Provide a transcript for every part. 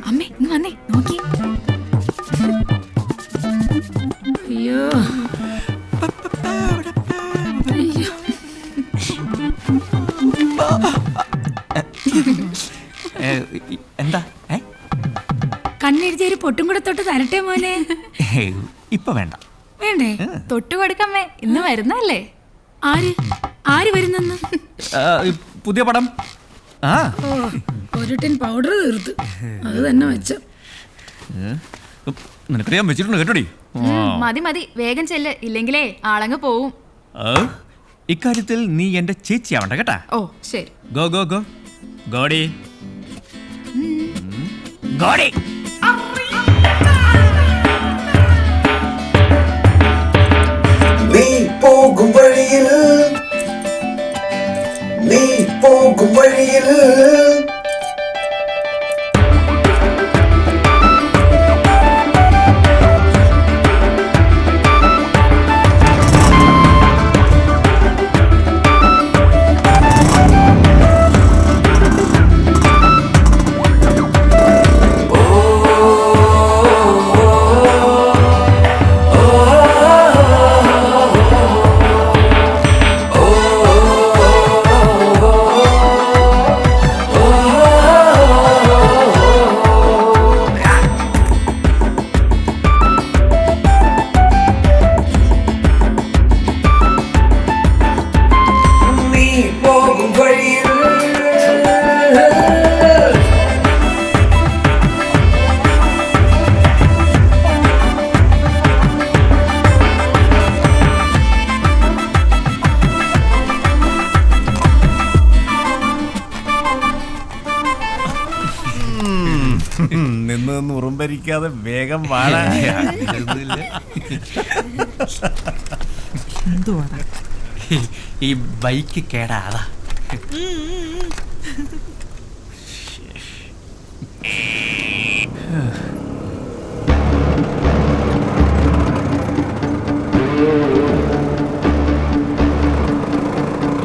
അമ്മേ ഇന്ന് വന്നേ നോക്കി. അയ്യോ എന്താ കണ്ണെഴുതിയൊരു പൊട്ടും കൂടെ തൊട്ട് തരട്ടെ മോനെ. ഇപ്പൊ വേണ്ട. വേണ്ടേ? തൊട്ട് കൊടുക്കമ്മേ, ഇന്ന് വരുന്നല്ലേ. ആര് ആര് വരുന്നെന്ന്? പുതിയ പടം. ഒരു ടിൻ പൗഡർ തീർത്ത്, അത് തന്നെ വെച്ച. നിനക്കറിയാൻ വെച്ചിട്ടുണ്ട് കേട്ടോടി. മതി മതി, വേഗം ചെല്ല്, ഇല്ലെങ്കിലേ ആളങ്ങ് പോവും. ഇക്കാര്യത്തിൽ നീ എന്റെ ചേച്ചിയാവണ്ട കേട്ടാ. ഓ ശരി. ഗോ ഗോ ഗോ ഗോഡി ഗോഡി. നീ പോകും വഴിയിൽ നിന്ന് ഉറുമ്പരിക്കാതെ വേഗം വാഴ. ഈ ബൈക്ക് കേടാതാ.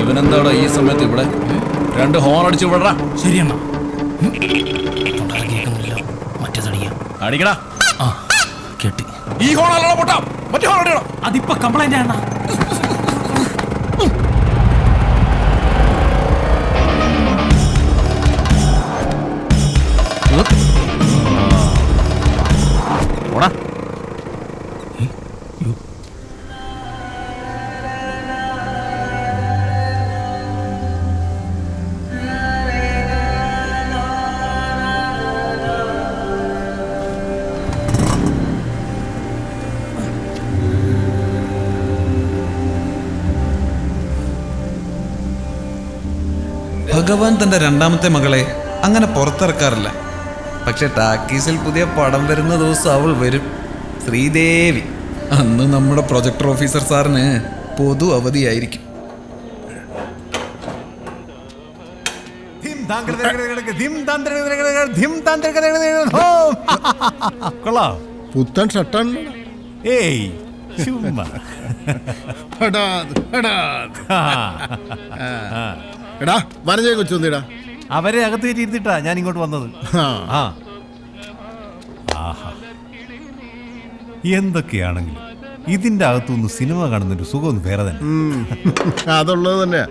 ഇവനെന്താടാ ഈ സമയത്ത് ഇവിടെ? 2 ഹോൺ അടിച്ചു വിടറാ. ശരിയെന്നാ മറ്റേതടിക്കാം. അടിക്കടാ. കേട്ടി. ഈ ഹോണല്ലോ പൊട്ടാ. മറ്റേ ഹോൺ അടിക്കണം. അതിപ്പോ കംപ്ലൈന്റ് ആണ്. ഓടാ. ഭഗവാൻ തൻ്റെ 2ാമത്തെ മകളെ അങ്ങനെ പുറത്തിറക്കാറില്ല. പക്ഷെ ടാക്കീസിൽ പുതിയ പടം വരുന്ന ദിവസം അവൾ വരും. ശ്രീദേവി. അന്ന് നമ്മുടെ പ്രൊജക്ടർ ഓഫീസർ സാറിന് പൊതു അവധിയായിരിക്കും. പുത്തൻ ഷട്ടാണ്. ഏയ് ചുമ്മാ. എടാ വനജയെ കൊച്ചൊന്നിടാ. അവരെ അകത്ത് കയറ്റി ഇരുത്തിട്ടാ ഞാൻ ഇങ്ങോട്ട് വന്നത്. എന്തൊക്കെയാണെങ്കിലും ഇതിന്റെ അകത്തുനിന്ന് സിനിമ കാണുന്നൊരു സുഖം വേറെ തന്നെ. അതുള്ളത് തന്നെയാ.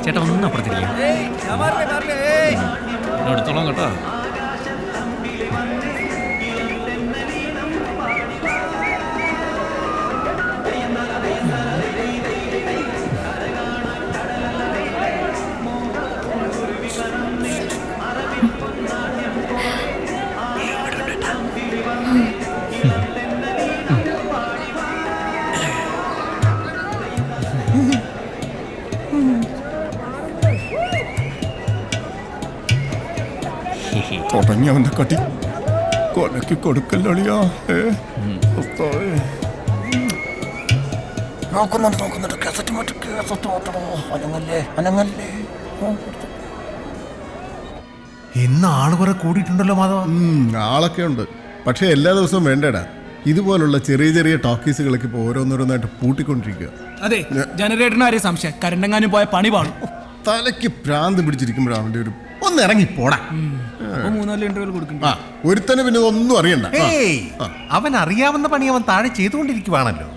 ചേട്ടാ ഒന്നും അപ്പുറത്തിരിക്കും. എടുത്തോളാം കേട്ടോ. തുടങ്ങി അവന്റെ കട്ടി കൊലക്ക് കൊടുക്കല്ലോളിയാ. നോക്കുന്നുണ്ട് കാസറ്റ് മാറ്റണോ അനങ്ങല്ലേ. ഇന്ന് ആള് കുറെ കൂടിയിട്ടുണ്ടല്ലോ മാധവ. ആളൊക്കെ ഉണ്ട്, പക്ഷെ എല്ലാ ദിവസവും വേണ്ടടാ. ഇതുപോലുള്ള ചെറിയ ചെറിയ ടോക്കീസുകളൊക്കെ ഇപ്പൊ ഓരോന്നോരോന്നായിട്ട് പൂട്ടിക്കൊണ്ടിരിക്കുക. അതെ, ജനറേറ്ററിന് ആരെയും സംശയം കരണ്ടെങ്ങാനും പോയ പണി പാടും. തലയ്ക്ക് ഭ്രാന്ത് പിടിച്ചിരിക്കുമ്പോഴാണ് അവന്റെ ഒരു ഒന്ന് ഇറങ്ങി പോടാ. 3-4 ഇന്റർവ്യൂ കൊടുക്കുന്നു. ഒരുത്തന് പിന്നെ ഒന്നും അറിയണ്ട. അവൻ അറിയാവുന്ന പണി അവൻ താഴെ ചെയ്തുകൊണ്ടിരിക്കുവാണല്ലോ.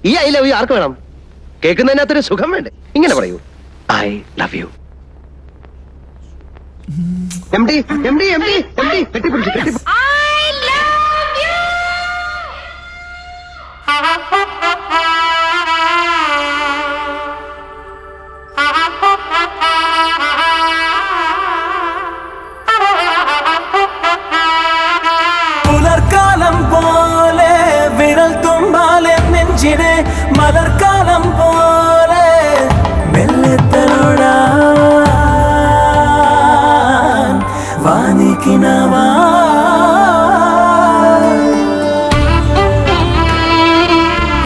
ഈ ഐ ലവ് യു ആർക്ക് വേണം? കേൾക്കുന്നതിനകത്തൊരു സുഖം വേണ്ടേ? ഇങ്ങനെ പറയൂ, I love you. M D കെട്ടിപ്പിടിച്ചു. പുലർക്കാലം പോലെ വിരൽ തുമ്പാലെ നെഞ്ചിനെ മലർക്കാലം പോലെ മെല്ലെത്തലോടാൻ വാനിക്കിനവാ.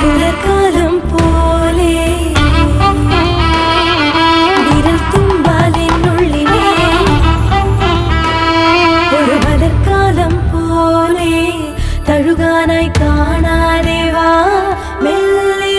പുലർക്കാലം പോലെ വിരൽ തുമ്പാലെന്നുള്ളിനെ ഒരു മലർക്കാലം പോലെ തഴുകാനായി കാണാതെ വാ മെല്ലെ.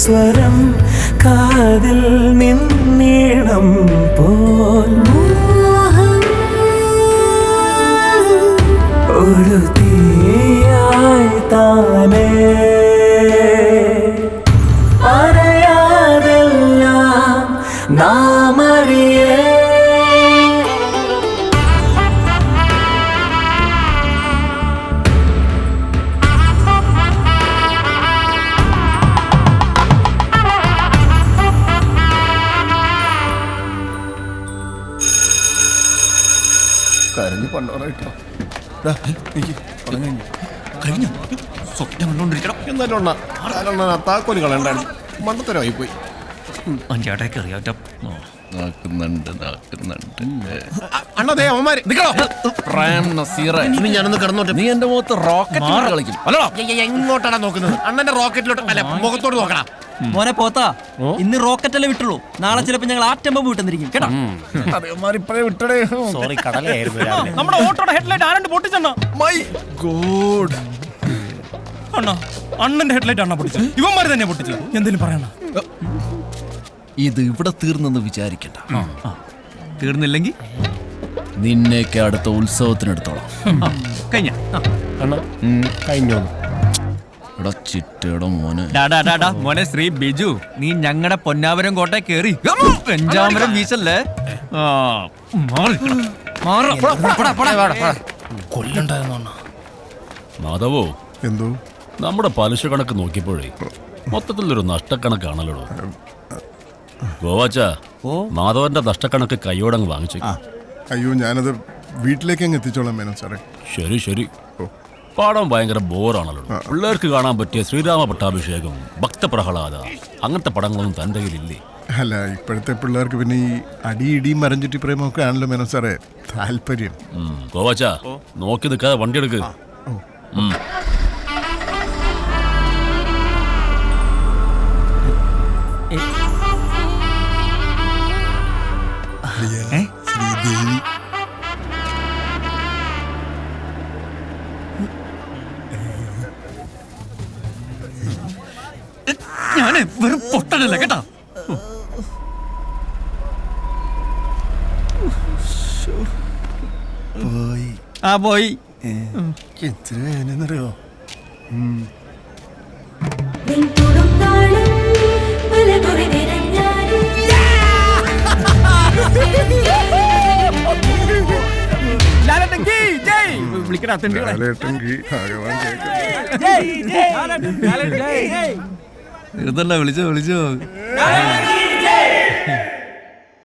സ്വരം കാതിൽ നിന്നീണം പോൽ ഒരു തീയായി താനേ പറയാതെല്ലാം നാമറിയേ. കരഞ്ഞു പണ്ടോറായിട്ടോ കഴിഞ്ഞു സ്വപ്നം കണ്ടോണ്ടിരിക്കണം. എന്നാലും താക്കോല് കളയണ്ടായിരുന്നു, മണ്ടത്തരമായി പോയി. ചേട്ടയ്ക്ക് അറിയാം. അണ്ണതേ അവന്മാര് ഞാനൊന്ന് കിടന്നോട്ടെ. നീ എന്റെ മുഖത്ത് റോക്കറ്റ് കളിക്കും. എങ്ങോട്ടാണ് നോക്കുന്നത്? അണ്ണന്റെ റോക്കറ്റിലോട്ട് അല്ല, മുഖത്തോട് നോക്കണം. മോനെ പോത്താ, ഇന്ന് റോക്കറ്റ് അല്ലേ വിട്ടുള്ളൂ, നാളെ ചിലപ്പോ ഞങ്ങൾ ആറ്റം ബോംബ് വിട്ടെന്നിരിക്കും കേട്ടോ. ഇപ്പഴേ വിട്ടടേ. സോറി, കടലായിരുന്നു. നമ്മുടെ ഓട്ടോയുടെ ഹെഡ്ലൈറ്റ് ആരണ്ട് പൊട്ടിച്ചെണ്ണ. മൈ ഗോഡ്, അണ്ണാ അണ്ണന്റെ ഹെഡ്ലൈറ്റ് അണ്ണ പൊട്ടിച്ചത് ഇവന്മാര് തന്നെ പൊട്ടിച്ചത് എന്തെങ്കിലും പറയണ ഇത് ഇവിടെ തീർന്നെന്ന് വിചാരിക്കണ്ട. തീർന്നില്ലെങ്കിൽ നിന്നെയൊക്കെ അടുത്ത ഉത്സവത്തിനെടുത്തോളാം. കഴിഞ്ഞ കഴിഞ്ഞോ എടാ ചിറ്റയുടെ മോനെ. മോനെ ശ്രീ ബിജു, നീ ഞങ്ങളുടെ പൊന്നാവരം കോട്ടെ കേറി പെഞ്ചാമരം വീശല്ലേ. കൊല്ലണ്ടായിരുന്നു മാധവോ, എന്തോ നമ്മുടെ പലിശ കണക്ക് നോക്കിയപ്പോഴേ മൊത്തത്തിലൊരു നഷ്ടക്കണക്കാണല്ലോ. ഗോവാച്ച മാധവന്റെ നഷ്ടക്കണക്ക് കൈയോടങ്ങ് വാങ്ങിച്ചു. അയ്യോ ഞാനത് വീട്ടിലേക്ക് അങ്ങ് എത്തിച്ചോളാം മേനോൻ സാറേ. ശരി ശരി. പാടം ഭയങ്കര ബോറാണല്ലോ. പിള്ളേർക്ക് കാണാൻ പറ്റിയ ശ്രീരാമ പട്ടാഭിഷേകം, ഭക്തപ്രഹ്ലാദ അങ്ങനത്തെ പടങ്ങളൊന്നും തൻ്റെ കയ്യിലില്ലേ? അല്ല, ഇപ്പോഴത്തെ പിള്ളേർക്ക് പിന്നെ ഈ അടിയിടിയും മരഞ്ചുറ്റി പ്രേമൊക്കെ ആണല്ലോ മേനോൻ സാറേ താല്പര്യം. ഗോവാച്ച നോക്കി നിൽക്കാതെ വണ്ടി എടുക്ക്. ശ്രീദേവി ഞാന് വെറും പൊട്ടനല്ല കേട്ടാ. പോയി പോയി. എത്ര വേനെന്നറിയോ? നിൻ തുടുത്താളം പലകുറി നിറഞ്ഞാലും ഇതല്ല വിളിച്ചോ.